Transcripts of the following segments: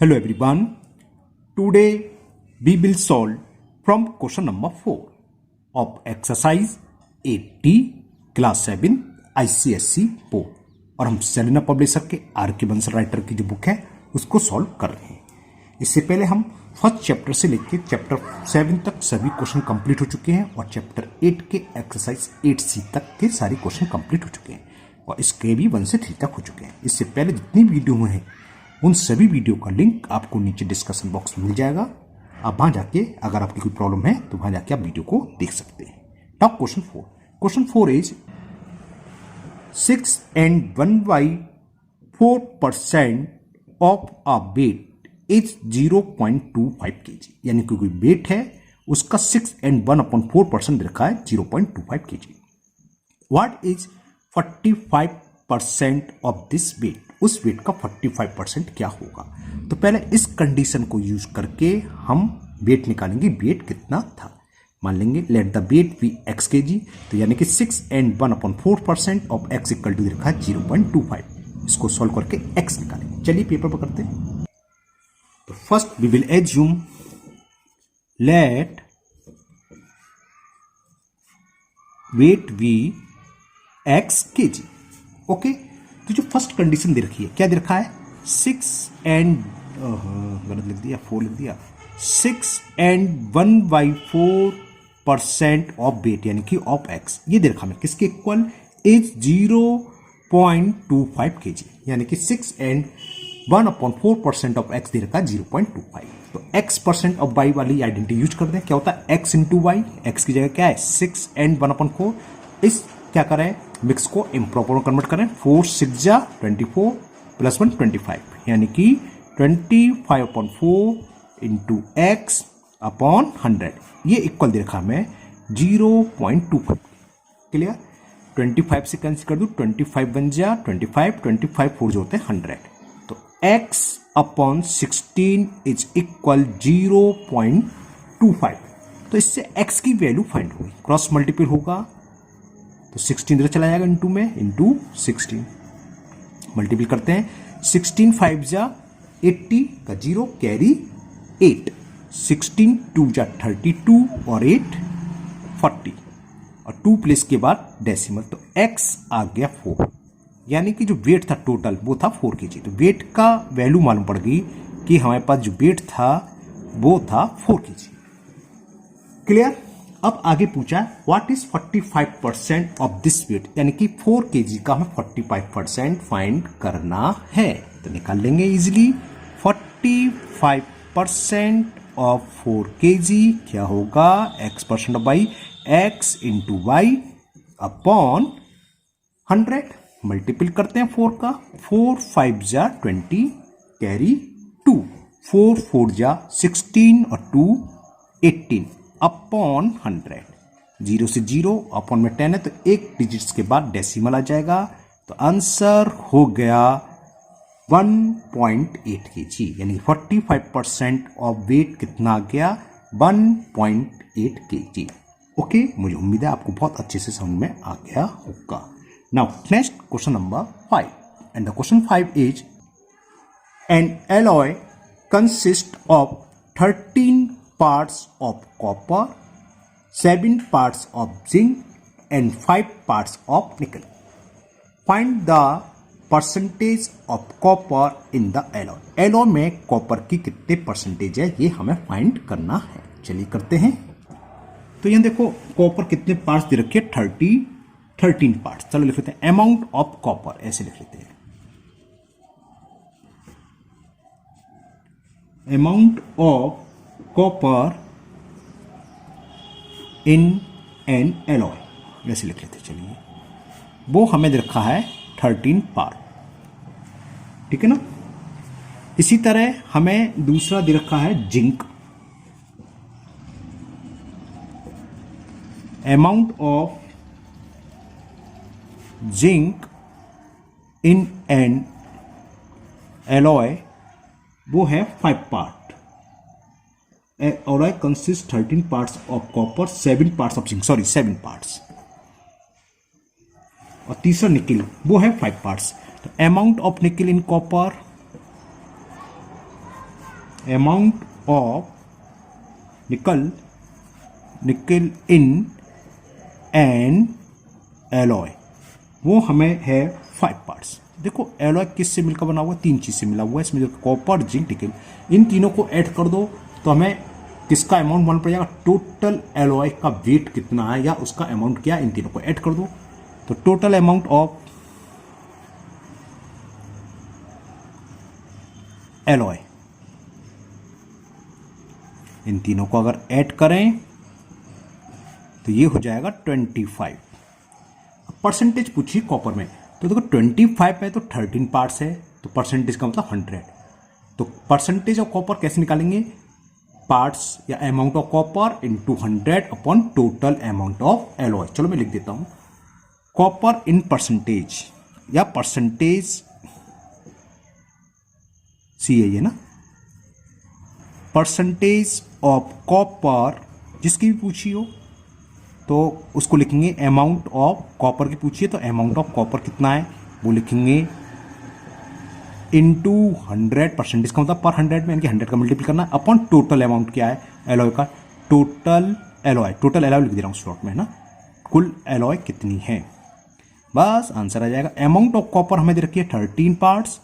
Hello everyone. Today we will solve from question number 4 of exercise 80 class 7 ICSE board और हम Selina publisher के are के Bansal writer की जो बुक है उसको सॉल्व कर रहे हैं। इससे पहले हम फर्स्ट चैप्टर से लेकर चैप्टर 7 तक सभी क्वेश्चन कंप्लीट हो चुके हैं और चैप्टर 8 के एक्सरसाइज 8C तक के सारे क्वेश्चन कंप्लीट हो चुके हैं और इसके भी 1 से 3 तक हो चुके हैं। इससे पहले जितनी वीडियो हुए हैं उन सभी वीडियो का लिंक आपको नीचे डिस्कशन बॉक्स में मिल जाएगा। आप वहां जाके अगर आपकी कोई प्रॉब्लम है तो वहां जाके आप वीडियो को देख सकते हैं। Now question 4 is 6 and 1/4% of a weight is 0.25 kg। यानी कि कोई वेट है उसका 6 and 1/4% रखा है 0.25 kg। What is 45% of this weight? उस वेट का 45% क्या होगा? तो पहले इस कंडीशन को यूज करके हम वेट निकालेंगे। वेट कितना था मान लेंगे let the weight be x kg। तो यानी कि 6 and 1/4% of x equal to रखा है 0.25। इसको सॉल्व करके x निकालेंगे। चलिए पेपर पर करते हैं। तो first we will assume let weight be x kg। Okay, तो जो फर्स्ट कंडीशन दे रखी है क्या दे रखा है 6 and गलत लिख दिया 4 लिख दिया 6 and 1/4% ऑफ वेट यानी कि ऑफ x ये दे रखा है किसके इक्वल इज 0.25 kg। यानी कि 6 and 1/4% ऑफ x दे रखा है 0.25। तो x परसेंट ऑफ y वाली आइडेंटिटी यूज कर दें। क्या होता है x इंटू वाई। x की जगह क्या है 6 and 1/4। इस क्या करें मिक्स को इम्प्रॉपर में कन्वर्ट करें। 4 6 जा 24 प्लस 1 25 यानी कि 25/4 इंटू एक्स अपॉन 100 ये इक्वल दे रखा हमें 0.25। क्लियर। 25 से कैंसिल कर दूं 25 बन जा 25 4 जो होते हैं 100। तो x अपॉन 16 इज इक्वल 0.25। तो इससे x की वैल्यू फाइंड होगी। क्रॉस मल्टीपल होगा तो 16 इधर चला जाएगा इंटू में इंटू 16 मल्टीपल करते हैं। 16 5 जा 80 का 0 कैरी 8 16 2 जा 32 और 8 40 और 2 प्लेस के बाद डेसिमल। तो x आ गया 4 यानी कि जो वेट था टोटल वो था 4 kg। तो वेट का वैल्यू मालूम पड़ गई कि हमारे पास जो वेट था वो था 4 kg। क्लियर। अब आगे पूछा what is 45% of this weight यानी कि 4 kg का हमें 45% फाइंड करना है। तो निकाल लेंगे इजीली। 45% ऑफ 4 kg क्या होगा x percent of y x into y upon 100 multiple करते हैं 4 का। 4 5 जा 20 कैरी 2 4 4 जा 16 और 2 18 अपॉन 100 0 से 0 अपॉन में 10 है तो एक डिजिट्स के बाद डेसिमल आ जाएगा। तो आंसर हो गया 1.8 kg यानी 45% ऑफ वेट कितना आ गया 1.8 kg। ओके, मुझे उम्मीद है आपको बहुत अच्छे से समझ में आ गया होगा। Now next question number 5 and the question 5 is an alloy consist of 13 parts of copper, 7 parts of zinc and 5 parts of nickel. Find the percentage of copper in the alloy. alloy में copper की कितने percentage है ये हमें find करना है। चलिए करते हैं। तो यहाँ देखो कॉपर कितने पार्ट्स दे रखे 13 पार्ट्स। चलो लिख लेते हैं अमाउंट ऑफ कॉपर ऐसे लिख लेते हैं amount of copper in an alloy ऐसे लिख लेते। चलिए वो हमें दे रखा है 13 पार्ट। ठीक है ना। इसी तरह हमें दूसरा दे रखा है zinc. Amount of zinc in an alloy वो है 5 part. alloy consists 13 parts of copper, 7 parts of zinc, 7 parts। और तीसरा निकल वो है 5 पार्ट्स। तो अमाउंट ऑफ निकल इन कॉपर अमाउंट ऑफ निकल इन एन एलॉय, वो हमें है 5 पार्ट्स। देखो एलॉय किससे मिलकर बना हुआ है, 3 चीज से मिला हुआ है। इसमें जो कॉपर, जिंक, निकल, इन तीनों को ऐड कर दो तो हमें किसका अमाउंट मालूम पड़ जाएगा, टोटल एलॉय का वेट कितना है या उसका अमाउंट क्या है। इन तीनों को ऐड कर दो तो टोटल अमाउंट ऑफ एलॉय, इन तीनों को अगर ऐड करें तो ये हो जाएगा 25। परसेंटेज पूछिए कॉपर में, तो देखो 25 में तो 13 पार्ट्स है, तो परसेंटेज का मतलब 100। तो परसेंटेज ऑफ कॉपर कैसे निकालेंगे, पार्ट्स या amount of copper into 100 upon total amount of alloy. चलो मैं लिख देता हूं, कॉपर इन परसेंटेज या परसेंटेज सी है ये ना, परसेंटेज ऑफ कॉपर जिसकी भी पूछी हो तो उसको लिखेंगे, अमाउंट ऑफ कॉपर की पूछिए तो अमाउंट ऑफ कॉपर कितना है वो लिखेंगे इनटू 100, परसेंटेज का मतलब पर 100 में, यानी कि 100 का मल्टीपल करना, अपॉन टोटल अमाउंट क्या है एलॉय का, टोटल एलॉय लिख दे रहा हूं शॉर्ट में ना, कुल एलॉय कितनी है, बस आंसर आ जाएगा। अमाउंट ऑफ कॉपर हमें दे रखी है 13 पार्ट्स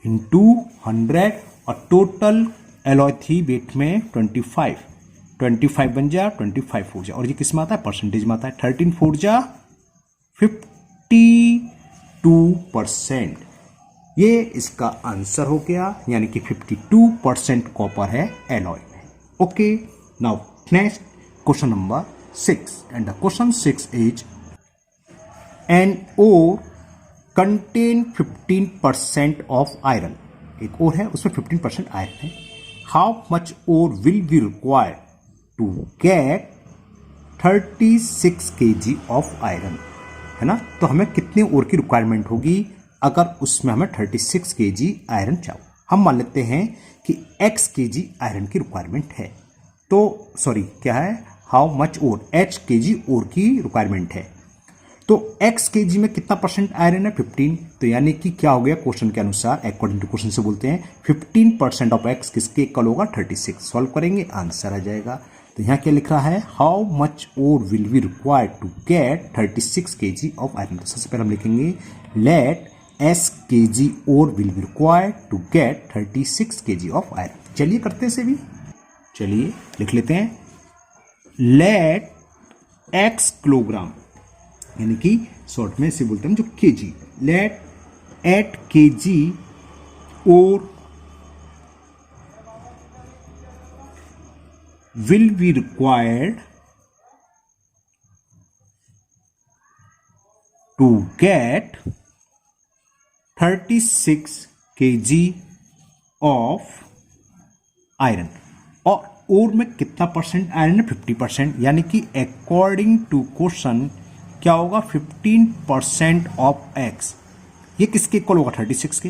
इंटू 100 और टोटल एलॉय थी वेट में 25 बन जा 25 4 जा, और ये किस में आता है, परसेंटेज में आता है। 13 4 जा 52%, ये इसका आंसर हो गया, यानी कि 52% कॉपर है एलॉय में। Okay, now next question number 6, and the question 6 is an ore contain 15% of iron, एक और है उसमें 15% आयरन है, how much ore will be required to get 36 kg of iron, है ना। तो हमें कितने ओर की रिक्वायरमेंट होगी अगर उसमें हमें 36 kg आयरन चाहिए। हम मान लेते हैं कि x kg आयरन की रिक्वायरमेंट है, तो सॉरी क्या है, how much ore, h kg ore की रिक्वायरमेंट है, तो x kg में कितना परसेंट आयरन है 15, तो यानी कि क्या हो गया क्वेश्चन के अनुसार, अकॉर्डिंग टू क्वेश्चन से बोलते हैं 15% ऑफ x किसके इक्वल होगा 36। सॉल्व करेंगे आंसर आ जाएगा। तो यहाँ क्या लिख रहा है, how much ore will be required to get 36 kg of iron. तो सबसे पहले हम लिखेंगे let s kg ore will be required to get 36 kg of iron. चलिए करते से भी, चलिए लिख लेते हैं, लेट x किलोग्राम, यानी कि शॉर्ट में इसे बोलते हैं जो kg, लेट 8 kg और will be required to get 36 kg of iron, और में कितना परसेंट आयरन है 50%, यानी कि अकॉर्डिंग टू क्वेश्चन क्या होगा 15% ऑफ x, ये किसके इक्वल होगा 36 के,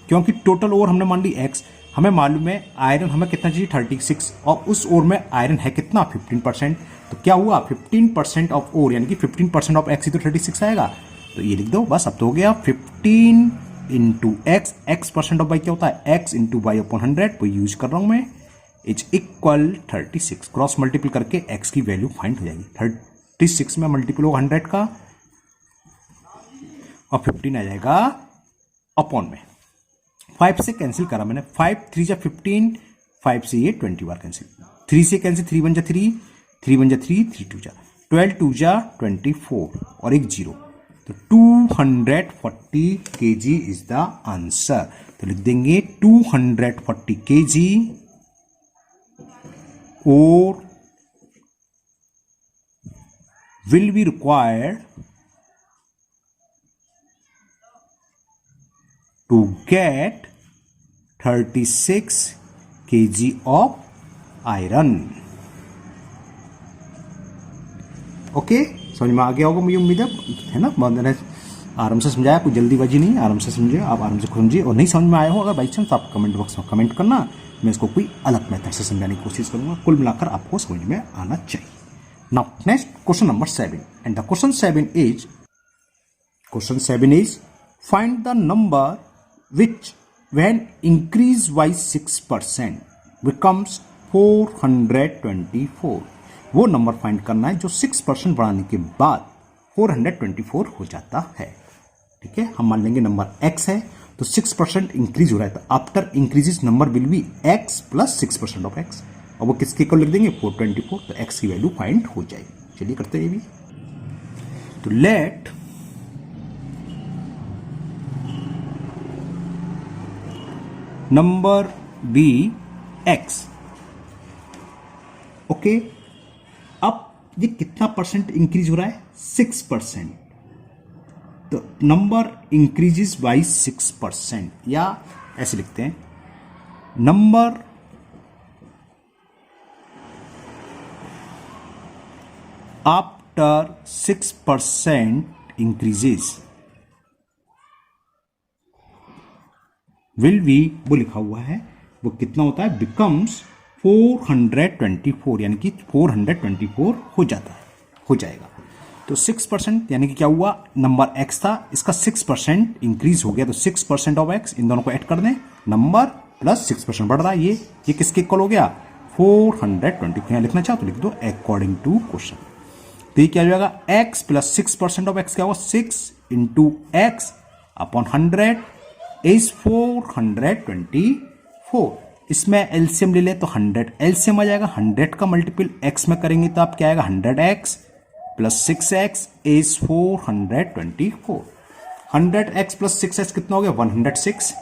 क्योंकि टोटल ओर हमने मान ली x, हमें मालूम है आयरन हमें कितना चाहिए 36, और उस ओर में आयरन है कितना 15%, तो क्या हुआ 15% ऑफ ओर, यानी कि 15% ऑफ x ही तो 36 आएगा, तो ये लिख दो बस। अब तो हो गया 15 into x, x percent of y क्या होता है x इंटू वाई अपॉन 100, वो यूज कर रहा हूं मैं, इज इक्वल 36, क्रॉस मल्टीपल करके x की वैल्यू फाइंड हो जाएगी। 36 में मल्टीपल होगा 100 का और 15 आ जाएगा अपॉन में, 5 से कैंसिल करा मैंने, 5 3 जा 15, 5 से ये 20 बार कैंसिल, 3 से कैंसिल, 3 बन जा 3, 3 बन जा 3, 3 2 जा 12, 2 जा 24 और एक 0, तो 240 kg इज द आंसर। तो लिख देंगे 240 kg और will be required to get 36 kg of iron। Okay, समझ में आ गया होगा मुझे उम्मीद है ना, मैंने आराम से समझाया, कोई जल्दीबाजी नहीं, आराम से समझिए, आप आराम से समझिए, और नहीं समझ में आया हो अगर बाई चांस तो आप कमेंट बॉक्स में कमेंट करना, मैं इसको कोई अलग मेथड से समझाने की कोशिश करूंगा, कुल मिलाकर आपको समझ में आना चाहिए। Now next question number 7, and the question 7 is find the number which when increased by 6%, becomes 424। वो नंबर फाइंड करना है जो 6% बढ़ाने के बाद 424 हो जाता है। ठीक है, हम मान लेंगे नंबर x है तो 6% इंक्रीज हो रहा है, तो after increases number will be x plus 6% of x, और वो किसके इक्वल लिख देंगे 424, तो x की वैल्यू फाइंड हो जाएगी। चलिए करते हैं ये भी। तो let number be x। Okay, अब ये कितना परसेंट इंक्रीज हो रहा है 6%, तो नंबर इंक्रीजेस बाई 6%, या ऐसे लिखते हैं number after 6% increases will be, वो लिखा हुआ है वो कितना होता है, बिकम्स 424, यानी कि 424 हो जाता है, हो जाएगा। तो 6% यानी कि क्या हुआ, नंबर x था, इसका 6% इंक्रीज हो गया, तो 6% ऑफ x, इन दोनों को ऐड कर दें, नंबर प्लस 6% बढ़ रहा है, ये किसके इक्वल हो गया 424। यहां लिखना चाहो तो लिख दो अकॉर्डिंग टू क्वेश्चन। तो ये क्या हो जाएगा, x प्लस 6% ऑफ x क्या होगा, 6 इंटू एक्स अपॉन 100 इज 424। इसमें एलसीएम ले लें तो 100 एलसीएम आ जाएगा, 100 का मल्टीपल x में करेंगे तो आप क्या आएगा 100x plus 6x is 424। 100x plus 6x कितना हो गया 106,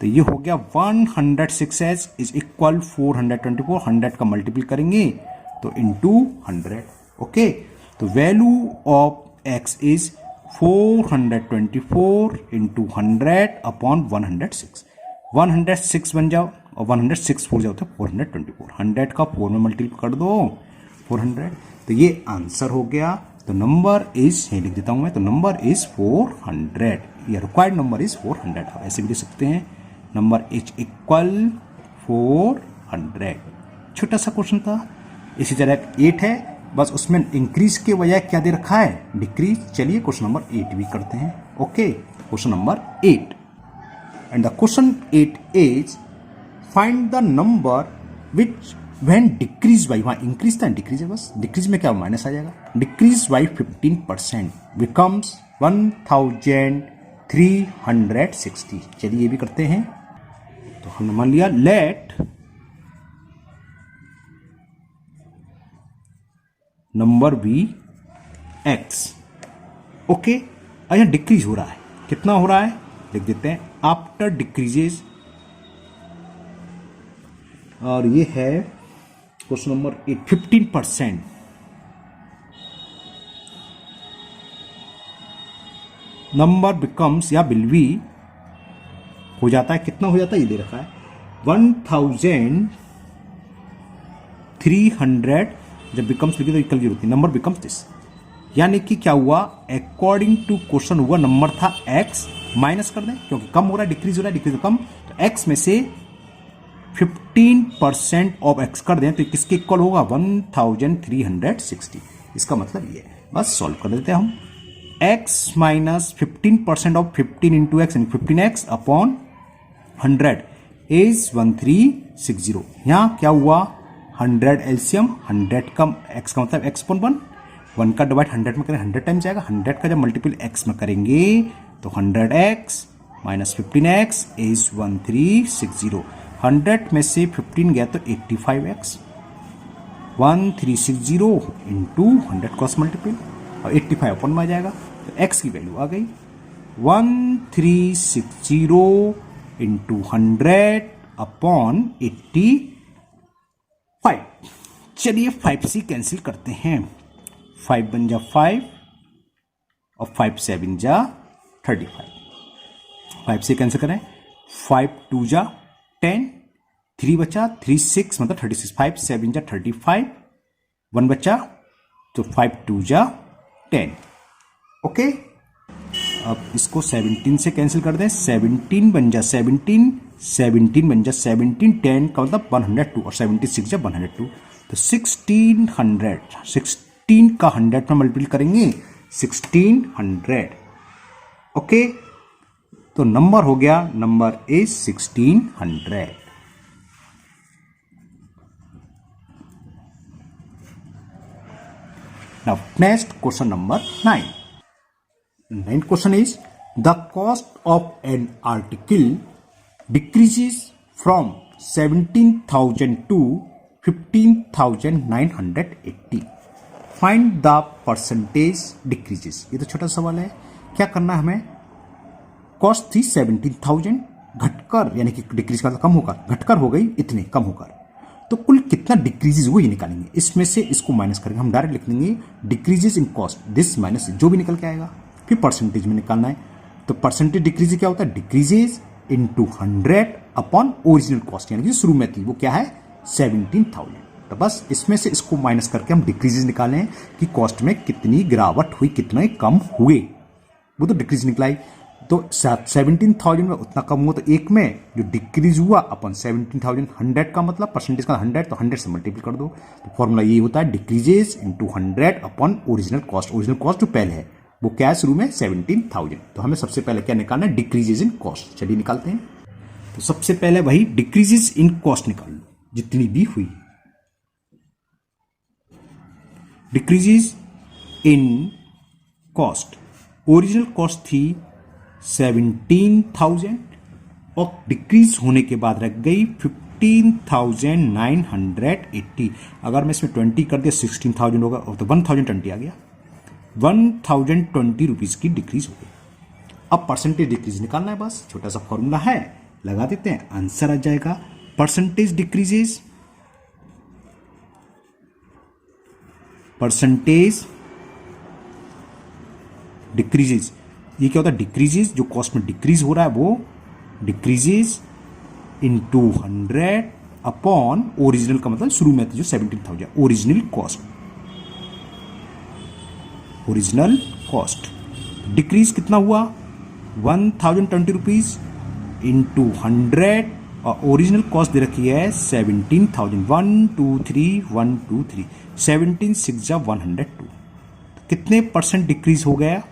तो ये हो गया 106x इज इक्वल 424। 100 का मल्टीपल करेंगे तो इंटू 100। ओके, तो value of x is 424 into 100 upon 106। 106 बन जाओ और 106 4 जाओ तो 424। 100 का 4 में मल्टीप्लाई कर दो 400, तो ये आंसर हो गया। तो नंबर इज, ये लिख देता हूं मैं, तो नंबर इज 400, या रिक्वायर्ड नंबर इज 400। आप ऐसे भी लिख सकते हैं, नंबर इज इक्वल 400। छोटा सा क्वेश्चन था। इसी तरह 8 है, बस उसमें इंक्रीज के बजाय क्या दे रखा है, डिक्रीज। चलिए क्वेश्चन नंबर 8 भी करते हैं। Okay, question number 8, and the question 8 is find the number which when decrease by, वहां इंक्रीज था डिक्रीज है, बस डिक्रीज में क्या माइनस आ जाएगा, डिक्रीज बाई 15% बिकम्स 1360। चलिए ये भी करते हैं। तो हमने मान लिया let number be x। Okay, अच्छा डिक्रीज हो रहा है, कितना हो रहा है लिख देते हैं, आफ्टर डिक्रीजेज, और ये है क्वेश्चन नंबर 8, 15%। नंबर बिकम्स, या विल बी हो जाता है, कितना हो जाता है ये दे रखा है 1300। जब बिकम्स लिखी तो इक्वल होती है, नंबर बिकम्स दिस, यानी कि क्या हुआ, अकॉर्डिंग टू क्वेश्चन हुआ नंबर था x, माइनस कर दें क्योंकि कम हो रहा है, डिक्रीज हो रहा है, डिक्रीज कम, तो x में से 15% ऑफ x कर दें तो किसके इक्वल होगा 1360। इसका मतलब ये है, बस सॉल्व कर देते हैं हम। x minus 15% of 15 into x, 15x upon 100 is 1360। यहां क्या हुआ 100 एलसीएम, 100 का x का मतलब x अपॉन 1 का डिवाइड 100 में करें 100 टाइम्स जाएगा, 100 का जब मल्टीपल x में करेंगे तो 100x माइनस 15x इज 1360। 100 में से 15 गया तो 85x, 1360 इंटू 100 क्रॉस मल्टीपल, और 85 अपन में आ जाएगा, तो x की वैल्यू आ गई 1360 इंटू 100 अपॉन 85। चलिए 5 से कैंसिल करते हैं, 5 बन जा 5 और 5 7 जा 35। 5 से कैंसिल करें, 5 2 जा 10, 3 बचा, 3 6 मतलब 36, 5 7 जा 35, 1 बचा तो 5 2 जा 10। ओके, अब इसको 17 से कैंसिल कर दें, 17 बन जा 17, 17 बन जा 17, 10 का मतलब 102 और 76 जा 102, तो 1600, 16 का 100 में मल्टीपल करेंगे 1600। ओके, तो नंबर हो गया, number is 1600। Now next question number 9. Ninth question is the cost of an article decreases from 17,000 to 15,980. Find the percentage decreases. ये तो छोटा सवाल है, क्या करना है हमें? कॉस्ट थी 17,000 घटकर, यानी कि डिक्रीज का कम होकर, घटकर हो गई इतने, कम होकर, तो कुल कितना डिक्रीजेज वो ये निकालेंगे। इसमें से इसको माइनस करेंगे, हम डायरेक्ट लिख लेंगे decreases in cost, this minus जो भी निकल के आएगा, फिर परसेंटेज में निकालना है। तो परसेंटेज डिक्रीज क्या होता है? Decreases into 100 upon original cost, यानी कि शुरू में थी वो क्या है? 17,000। तो बस इसमें से इसको माइनस करके हम डिक्रीजेज निकालें कि कॉस्ट में कितनी गिरावट हुई, कितने कम हुए, वो तो डिक्रीज निकलाई। तो 17,000 में उतना कम हुआ, तो एक में जो डिक्रीज हुआ अपन 17,000, 100 का मतलब परसेंटेज का 100, तो 100 से मल्टीप्लाई कर दो। तो फॉर्मूला ये होता है decreases into 100 upon original cost. Original cost जो पहले है वो क्या है शुरू में? 17,000। तो हमें सबसे पहले क्या निकालना है? Decreases in cost. चलिए निकालते हैं। तो सबसे पहले वही डिक्रीजेज इन कॉस्ट निकाल लो जितनी भी हुई। Decreases in cost, original cost थी 17,000 और डिक्रीज होने के बाद रख गई 15,980। अगर मैं इसमें 20 कर दिया 16,000 होगा, तो 1,020 आ गया। 1,020 रुपीज की डिक्रीज हो गई। अब परसेंटेज डिक्रीज निकालना है, बस छोटा सा फॉर्मूला है, लगा देते हैं, आंसर आ जाएगा। परसेंटेज डिक्रीजेज, परसेंटेज डिक्रीजेज, ये क्या होता है? डिक्रीजेज, जो कॉस्ट में डिक्रीज हो रहा है वो डिक्रीजेज इनटू 100 अपॉन ओरिजिनल का मतलब शुरू में थी जो 17,000, original cost. Original cost decrease कितना हुआ? 1,020 रुपीज इंटू 100 और ओरिजिनल कॉस्ट दे रखी है 17,000। 1 2 3 1 2 3 17 6 जा 102। कितने परसेंट डिक्रीज हो गया?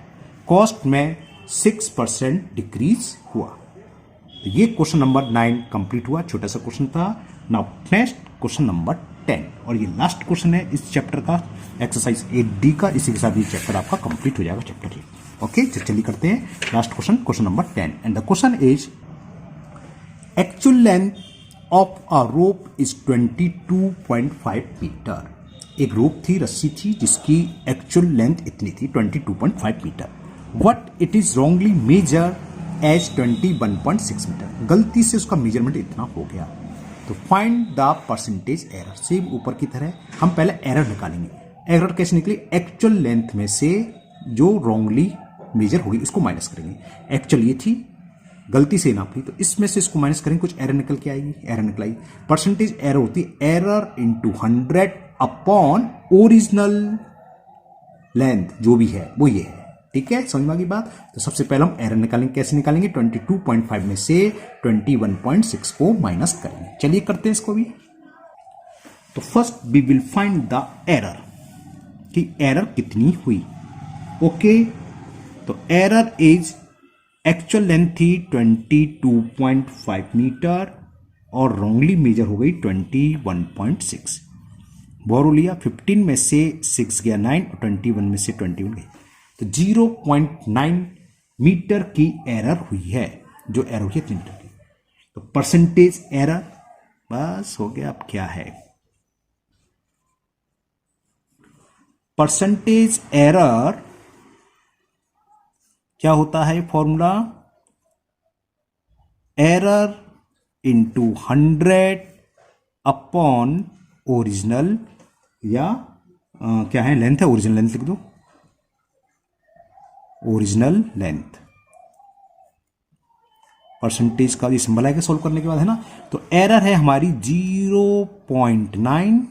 कॉस्ट में 6% डिक्रीज हुआ। तो ये क्वेश्चन नंबर 9 कंप्लीट हुआ, छोटा सा क्वेश्चन था। नाउ नेक्स्ट क्वेश्चन नंबर 10, और ये लास्ट क्वेश्चन है इस चैप्टर का, एक्सरसाइज 8D का। इसी के साथ ये चैप्टर आपका कंप्लीट हो जाएगा, चैप्टर 8। ओके, चलिए करते हैं last question, question number 10। And the question is actual length of a rope is 22.5 metre. एक रोप थी, रस्सी थी, जिसकी एक्चुअल लेंथ इतनी थी 22.5 metre. What it is wrongly measure as 21.6 metre. गलती से उसका मेजरमेंट इतना हो गया। तो find the percentage error. Same ऊपर की तरह हम पहले एरर निकालेंगे। एरर कैसे निकली? एक्चुअल लेंथ में से जो रॉन्गली मेजर होगी इसको माइनस करेंगे। एक्चुअल ये थी, गलती से नाप ली, तो इसमें से इसको माइनस करेंगे, कुछ एरर निकल के आएगी। एरर निकलाई, परसेंटेज एरर होती है error into 100 upon original length, जो भी है वो ये है। ठीक है, समझ में आ गई बात? तो सबसे पहले हम एरर निकालेंगे। कैसे निकालेंगे? 22.5 में से 21.6 को माइनस करेंगे। चलिए करते हैं इसको भी। तो first we will find the error, कि एरर कितनी हुई। ओके, तो एरर इज, एक्चुअल लेंथ थी 22.5 मीटर और रॉन्गली मेजर हो गई 21.6। बोरो लिया, 15 में से 6 गया 9 और 21 में से 21 गई, तो 0.9 मीटर की एरर हुई है। जो एरर हुई है 3 मीटर की। तो परसेंटेज एरर बस हो गया। अब क्या है परसेंटेज एरर? क्या होता है formula? Error into 100 upon original, या क्या है, लेंथ है, ओरिजिनल लेंथ लिख दो, ओरिजिनल लेंथ। परसेंटेज का ये सिंबल आएगा सोल्व करने के बाद, है ना। तो एरर है हमारी 0.9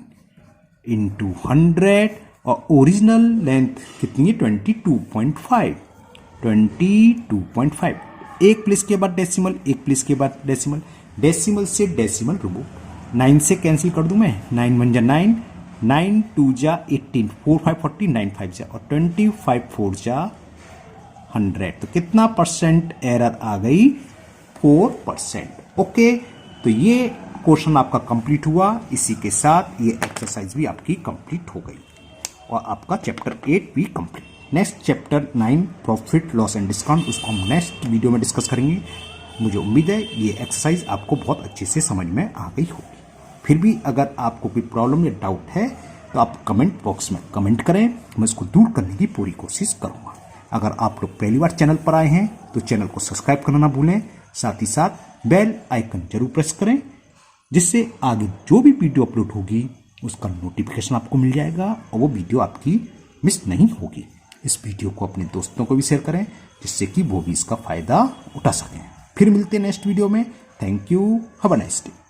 इंटू 100 और ओरिजिनल लेंथ कितनी है? 22.5। 22.5। एक प्लेस के बाद डेसिमल, एक प्लेस के बाद डेसिमल, डेसिमल से डेसिमल रिमूव। 9 से कैंसिल कर दूं मैं, 9 1 जा 9, 9 2 जा 18, 4 5 40, 9 5 जा, और 25 4 जा 100। तो कितना परसेंट एरर आ गई? 4%। ओके, तो ये क्वेश्चन आपका कंप्लीट हुआ। इसी के साथ ये एक्सरसाइज भी आपकी कंप्लीट हो गई। और आपका चैप्टर 8 भी complete. Next chapter 9 profit loss and discount, उसको हम नेक्स्ट वीडियो में डिस्कस करेंगे। मुझे उम्मीद है ये एक्सरसाइज आपको बहुत अच्छे से समझ में आ गई होगी। फिर भी अगर आपको कोई प्रॉब्लम या डाउट है तो आप कमेंट बॉक्स में कमेंट करें, मैं इसको दूर करने की पूरी कोशिश करूंगा। अगर आप लोग पहली बार चैनल पर आए हैं तो चैनल को सब्सक्राइब करना ना भूलें, साथ ही साथ बेल आइकन जरूर प्रेस करें, जिससे आगे जो भी वीडियो अपलोड होगी उसका नोटिफिकेशन आपको मिल जाएगा और वो वीडियो आपकी मिस नहीं होगी। इस वीडियो को अपने दोस्तों को भी शेयर करें, जिससे कि वो भी इसका फायदा उठा सकें। फिर मिलते हैं नेक्स्ट वीडियो में। Thank you, have a nice day.